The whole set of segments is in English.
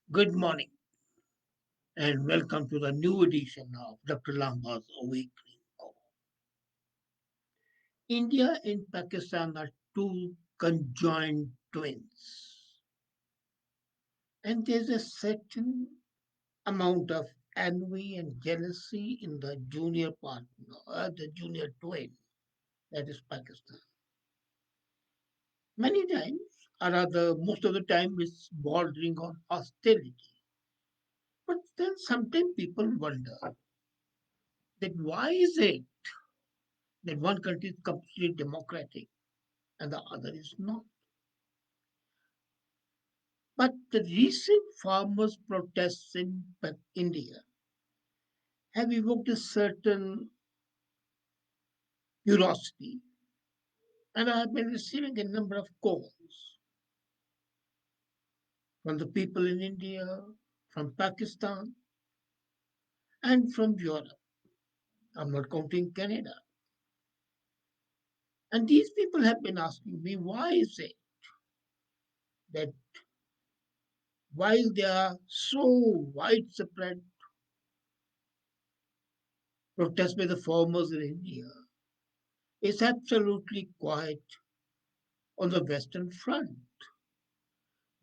Good morning and welcome to the new edition of Dr. Lamba's Awakening Call. India and Pakistan are two conjoined twins, and there's a certain amount of envy and jealousy in the junior partner, the junior twin, that is Pakistan. Many times, or rather, most of the time, it's bordering on hostility. But then sometimes people wonder that why is it that one country is completely democratic and the other is not. But the recent farmers' protests in India have evoked a certain curiosity, and I have been receiving a number of calls from the people in India, from Pakistan, and from Europe. I'm not counting Canada. And these people have been asking me why is it that while there are so widespread protests by the farmers in India, it's absolutely quiet on the Western Front.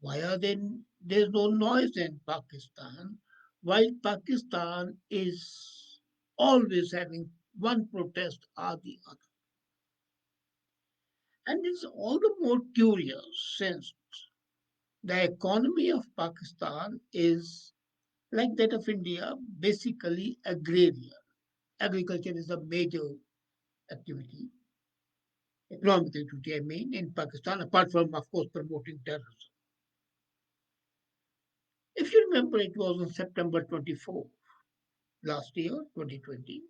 Why are there's no noise in Pakistan? While Pakistan is always having one protest or the other. And it's all the more curious since the economy of Pakistan is like that of India, basically agrarian. Agriculture is a major activity, economic activity, I mean, in Pakistan, apart from, of course, promoting terrorism. If you remember, it was on September 24th last year, 2020,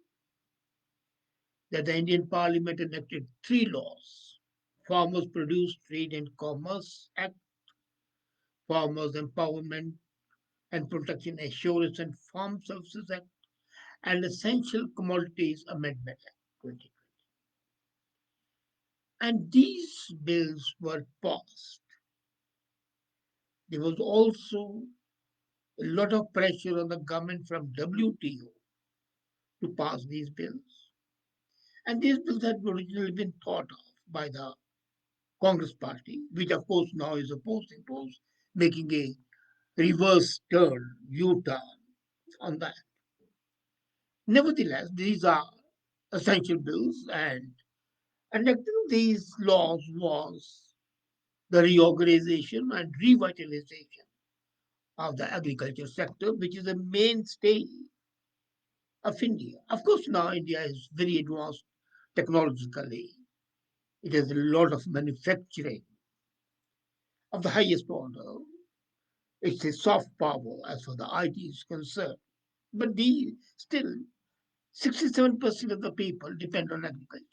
that the Indian Parliament enacted three laws: Farmers Produce Trade and Commerce Act, Farmers Empowerment and Protection Assurance and Farm Services Act, and Essential Commodities Amendment Act 2020. And these bills were passed. There was also a lot of pressure on the government from WTO to pass these bills. And these bills had originally been thought of by the Congress party, which of course now is opposing, was making a reverse turn, U-turn on that. Nevertheless, these are essential bills, and enacting these laws was the reorganization and revitalization of the agriculture sector, which is a mainstay of India. Of course, now India is very advanced technologically. It has a lot of manufacturing of the highest order. It's a soft power as far as the IT is concerned. But still, 67% of the people depend on agriculture.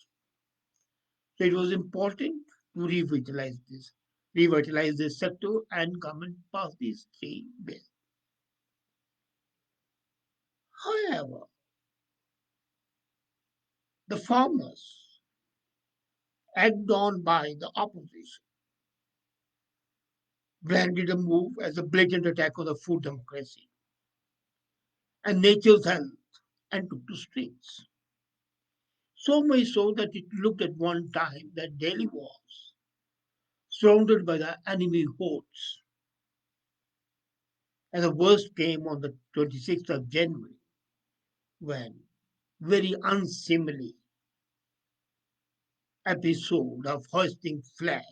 So it was important to revitalize this sector, and government passed these three bills. However, the farmers, egged on by the opposition, branded the move as a blatant attack on the food democracy and nature's health and took to streets. So much so that it looked at one time that Delhi was surrounded by the enemy hordes. And the worst came on the 26th of January when very unseemly episode of hoisting flag,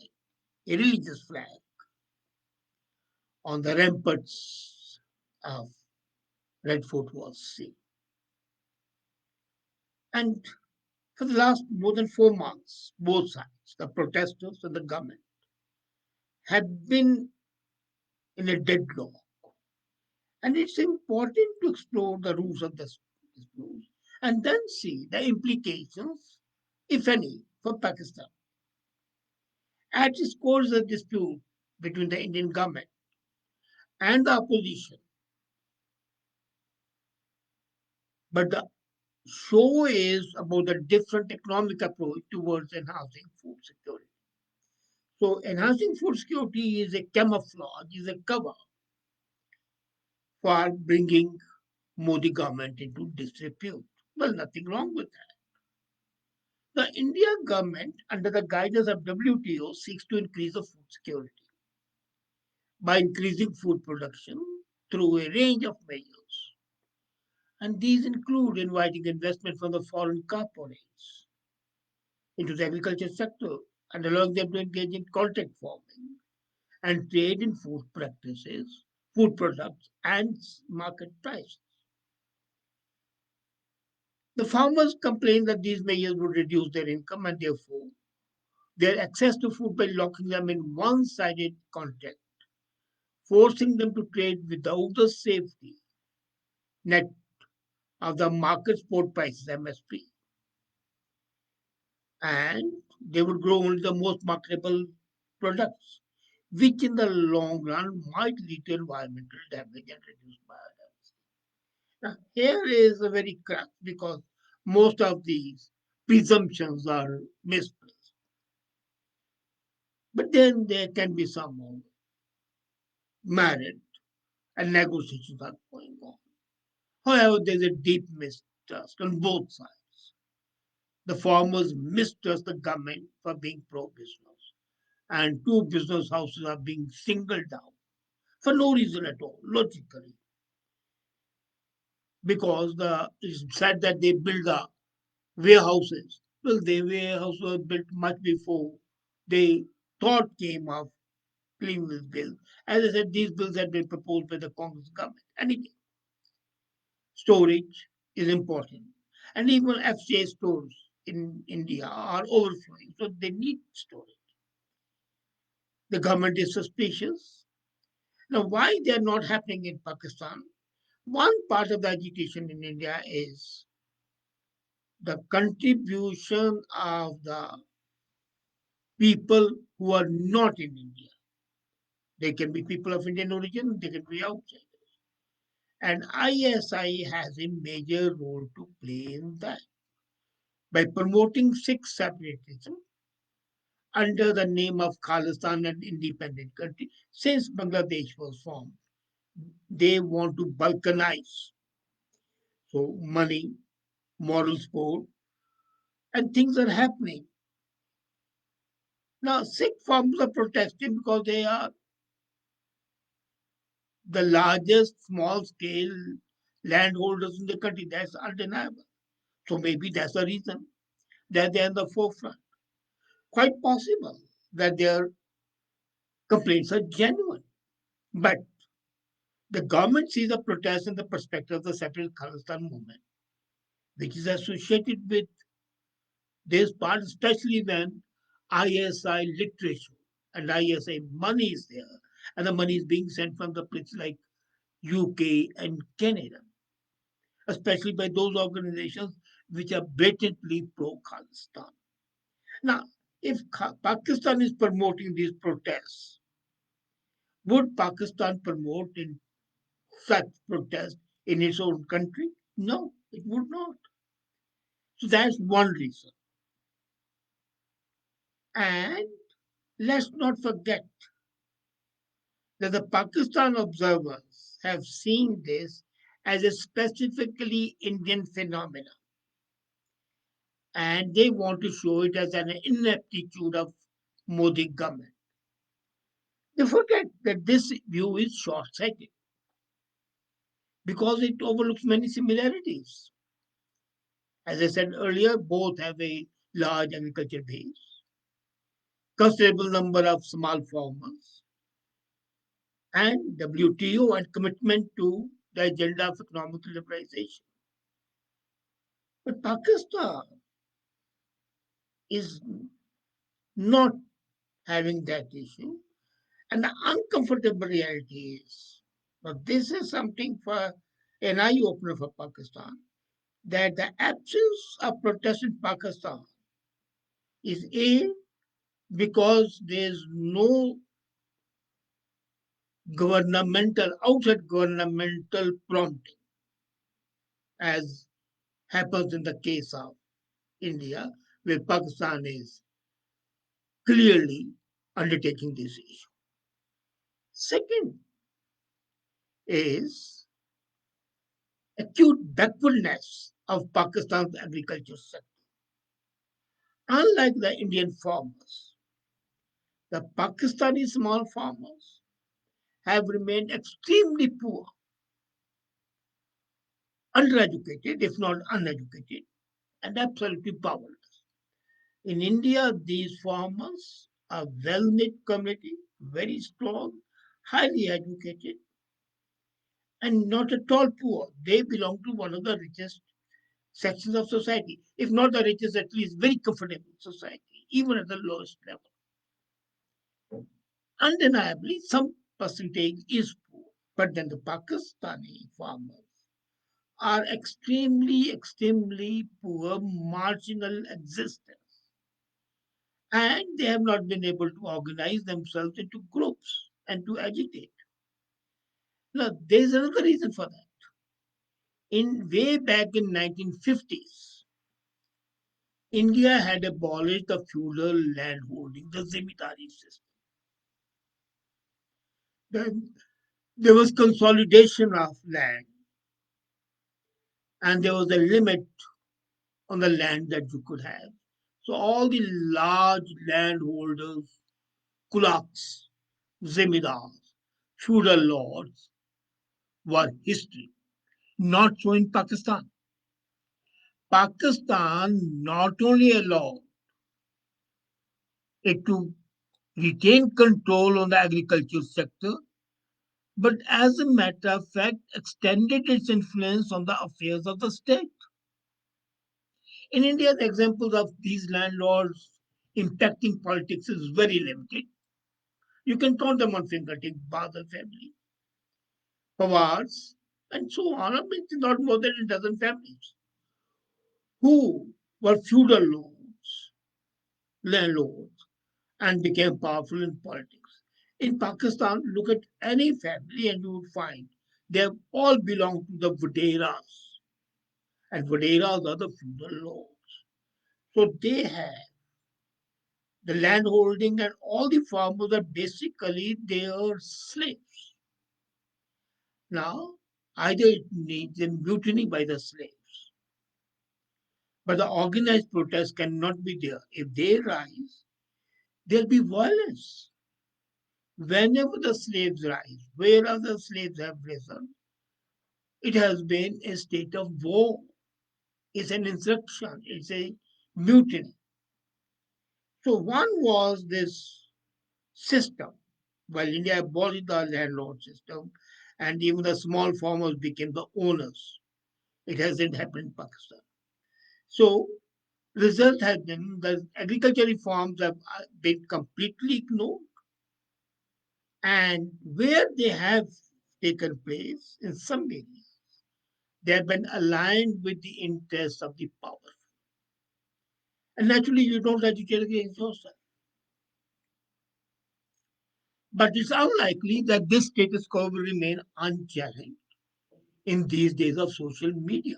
a religious flag, on the ramparts of Red Fort was seen. And for the last more than 4 months, both sides, the protesters and the government, have been in a deadlock. And it's important to explore the roots of this dispute and then see the implications, if any, for Pakistan. At its core is a dispute between the Indian government and the opposition. But the show is about the different economic approach towards enhancing food security. So enhancing food security is a camouflage, is a cover for bringing Modi government into disrepute. Well, nothing wrong with that. The Indian government, under the guidance of WTO, seeks to increase the food security by increasing food production through a range of measures. And these include inviting investment from the foreign corporates into the agriculture sector and allowing them to engage in contract farming and trade in food practices, food products, and market prices. The farmers complain that these measures would reduce their income and therefore their access to food by locking them in one sided contract, forcing them to trade without the safety net of the market spot prices MSP. And they would grow only the most marketable products, which in the long run might lead to environmental damage and reduce biodiversity. Now, here is a very crux because most of these presumptions are misplaced. But then there can be some merit and negotiations are going on. However, there's a deep mistrust on both sides. The farmers mistrust the government for being pro business, and two business houses are being singled out for no reason at all, logically, because it's said that they build the warehouses. Well, the warehouse was built much before the thought came of clean this bill. As I said, these bills had been proposed by the Congress government. Anyway, storage is important. And even FCA stores in India are overflowing, so they need storage. The government is suspicious. Now, why they are not happening in Pakistan? One part of the agitation in India is the contribution of the people who are not in India. They can be people of Indian origin, they can be outside. And ISI has a major role to play in that by promoting Sikh separatism under the name of Khalistan and independent country. Since Bangladesh was formed, they want to balkanize. So money, moral support, and things are happening. Now, Sikh farmers are protesting because they are the largest small scale landholders in the country. That's undeniable. So maybe that's the reason that they're in the forefront. Quite possible that their complaints are genuine. But the government sees the protest in the perspective of the separate Khalistan movement, which is associated with this part, especially when ISI literature and ISI money is there, and the money is being sent from the places like UK and Canada, especially by those organizations which are blatantly pro Khalistan. Now, if Pakistan is promoting these protests, would Pakistan promote in such protests in its own country? No, it would not. So that's one reason. And let's not forget that the Pakistan observers have seen this as a specifically Indian phenomenon, and they want to show it as an ineptitude of Modi government. They forget that this view is short-sighted because it overlooks many similarities. As I said earlier, both have a large agriculture base, considerable number of small farmers, and WTO and commitment to the agenda of economic liberalization. But Pakistan is not having that issue. And the uncomfortable reality is, now this is something for an eye opener for Pakistan, that the absence of protest in Pakistan is A, because there's no outside governmental prompting, as happens in the case of India, where Pakistan is clearly undertaking this issue. Second is acute backwardness of Pakistan's agriculture sector. Unlike the Indian farmers, the Pakistani small farmers have remained extremely poor, undereducated, if not uneducated, and absolutely powerless. In India, these farmers are well-knit community, very strong, highly educated, and not at all poor. They belong to one of the richest sections of society, if not the richest, at least very comfortable society, even at the lowest level. Undeniably, some percentage is poor, but then the Pakistani farmers are extremely poor, marginal existence, and they have not been able to organize themselves into groups and to agitate. Now, there is another reason for that. In way back in 1950s, India had abolished the feudal land holding, the zemindari system. Then there was consolidation of land, and there was a limit on the land that you could have. So all the large landholders, kulaks, zemindars, feudal lords were history. Not so in Pakistan. Pakistan not only allowed it to retain control on the agriculture sector, but as a matter of fact, extended its influence on the affairs of the state. In India, the examples of these landlords impacting politics is very limited. You can count them on fingertips, Badal family, Pawars, and so on. I mean, not more than a dozen families who were feudal lords, landlords, and became powerful in politics. In Pakistan, look at any family and you would find they all belong to the Vaderas, and Vaderas are the feudal lords. So they have the land holding, and all the farmers are basically their slaves. Now, either it needs a mutiny by the slaves, but the organized protest cannot be there. If they rise, there'll be violence. Whenever the slaves rise, wherever the slaves have risen, it has been a state of war. It's an insurrection. It's a mutiny. So one was this system. While India abolished the landlord system, and even the small farmers became the owners. It hasn't happened in Pakistan. So result has been the agricultural reforms have been completely ignored, and where they have taken place in some areas, they have been aligned with the interests of the powerful. And naturally, you don't educate against yourself. But it's unlikely that this status quo will remain unchallenged in these days of social media.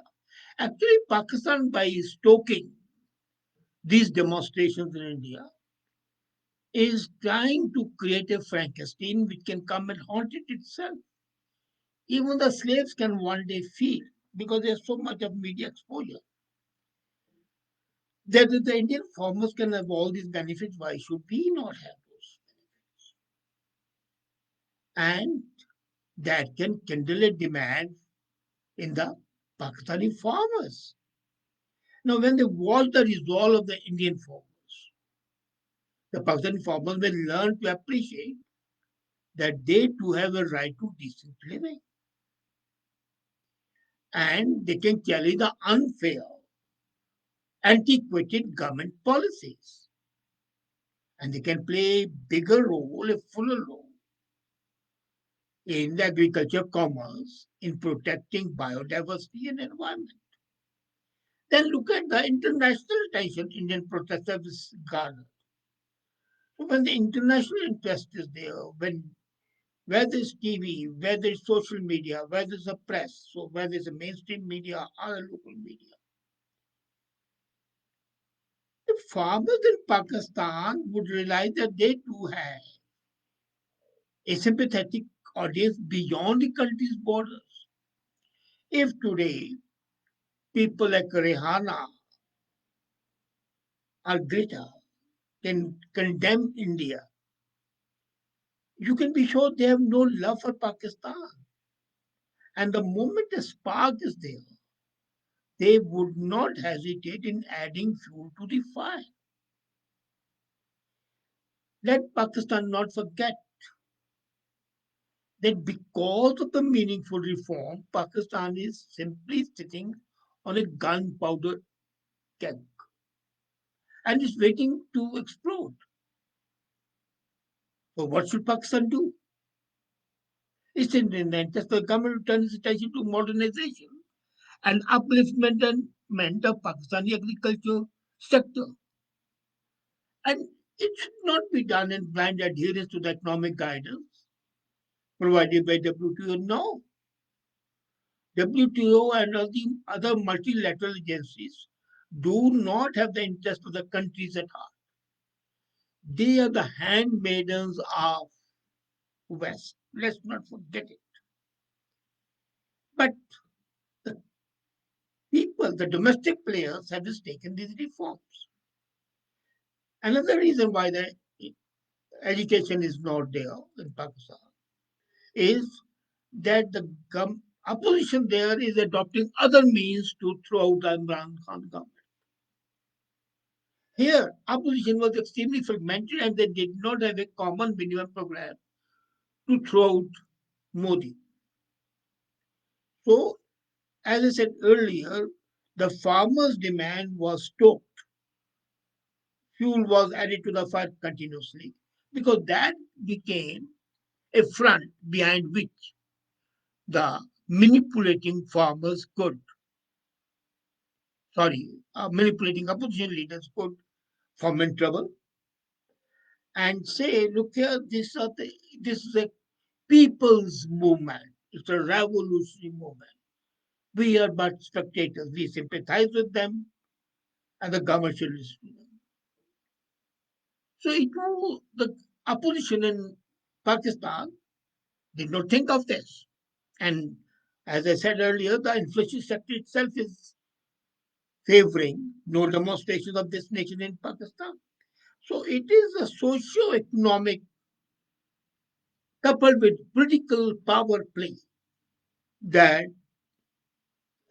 Actually, Pakistan, by stoking these demonstrations in India, is trying to create a Frankenstein which can come and haunt it itself. Even the slaves can one day feel, because there's so much of media exposure, that if the Indian farmers can have all these benefits, why should we not have those? And that can kindle a demand in the Pakistani farmers. Now, when they watch the resolve of the Indian farmers, the Pakistani farmers will learn to appreciate that they too have a right to decent living, and they can challenge the unfair, antiquated government policies, and they can play a bigger role, a fuller role in the agriculture commerce, in protecting biodiversity and environment. Then look at the international attention Indian protesters garner. So when the international interest is there, when whether it's TV, whether it's social media, whether it's the press, so whether it's the mainstream media or the local media, the farmers in Pakistan would realize that they too have a sympathetic audience beyond the country's borders. If today people like Rehana or Greta can condemn India, you can be sure they have no love for Pakistan. And the moment a spark is there, they would not hesitate in adding fuel to the fire. Let Pakistan not forget that because of the meaningful reform, Pakistan is simply sitting on a gunpowder keg and is waiting to explode. So, what should Pakistan do? It's in the interest of the government to turn its attention to modernization and upliftment of Pakistani agriculture sector. And it should not be done in blind adherence to the economic guidance provided by WTO. No, WTO and all the other multilateral agencies do not have the interest of the countries at heart. They are the handmaidens of West. Let's not forget it. But the people, the domestic players, have mistaken these reforms. Another reason why the education is not there in Pakistan is that the opposition there is adopting other means to throw out the Imran Khan government. Here, opposition was extremely fragmented and they did not have a common minimum program to throw out Modi. So, as I said earlier, the farmers' demand was stoked. Fuel was added to the fire continuously because that became a front behind which the manipulating farmers could, manipulating opposition leaders could foment trouble and say, look here, this is a people's movement. It's a revolutionary movement. We are but spectators. We sympathize with them and the government should listen to them. So the opposition in Pakistan did not think of this. And as I said earlier, the inflation sector itself is favoring no demonstration of this nation in Pakistan. So it is a socio-economic coupled with political power play that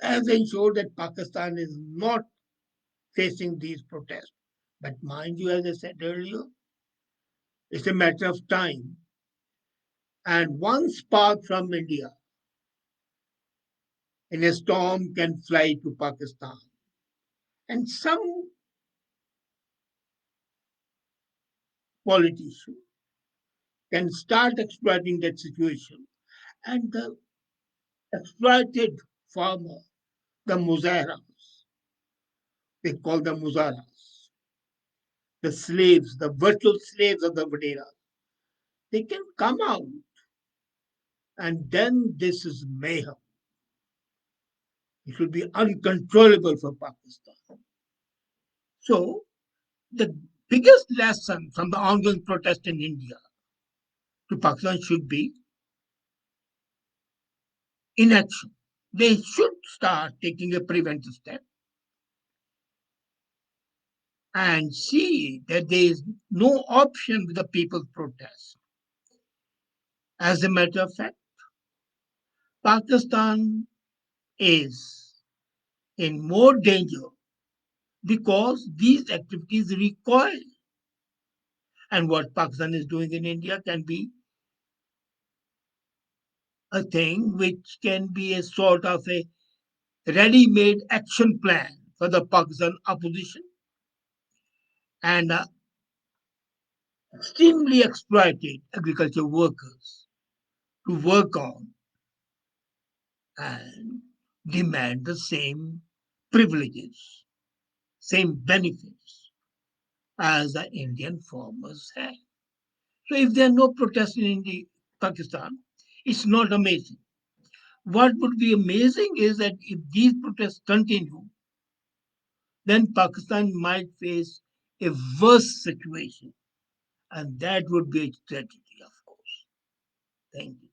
has ensured that Pakistan is not facing these protests. But mind you, as I said earlier, it's a matter of time. And one spark from India in a storm can fly to Pakistan. And some politician can start exploiting that situation. And the exploited farmer, the muzaharas, they call them muzaharas, the slaves, the virtual slaves of the Vadera, they can come out and then this is mayhem. It will be uncontrollable for Pakistan. So, the biggest lesson from the ongoing protest in India to Pakistan should be inaction. They should start taking a preventive step and see that there is no option with the people's protest. As a matter of fact, Pakistan is in more danger because these activities recoil. And what Pakistan is doing in India can be a thing which can be a sort of a ready-made action plan for the Pakistan opposition and extremely exploited agriculture workers to work on and demand the same privileges, same benefits as the Indian farmers have. So if there are no protests in India, Pakistan, it's not amazing. What would be amazing is that if these protests continue, then Pakistan might face a worse situation, and that would be a tragedy, of course. Thank you.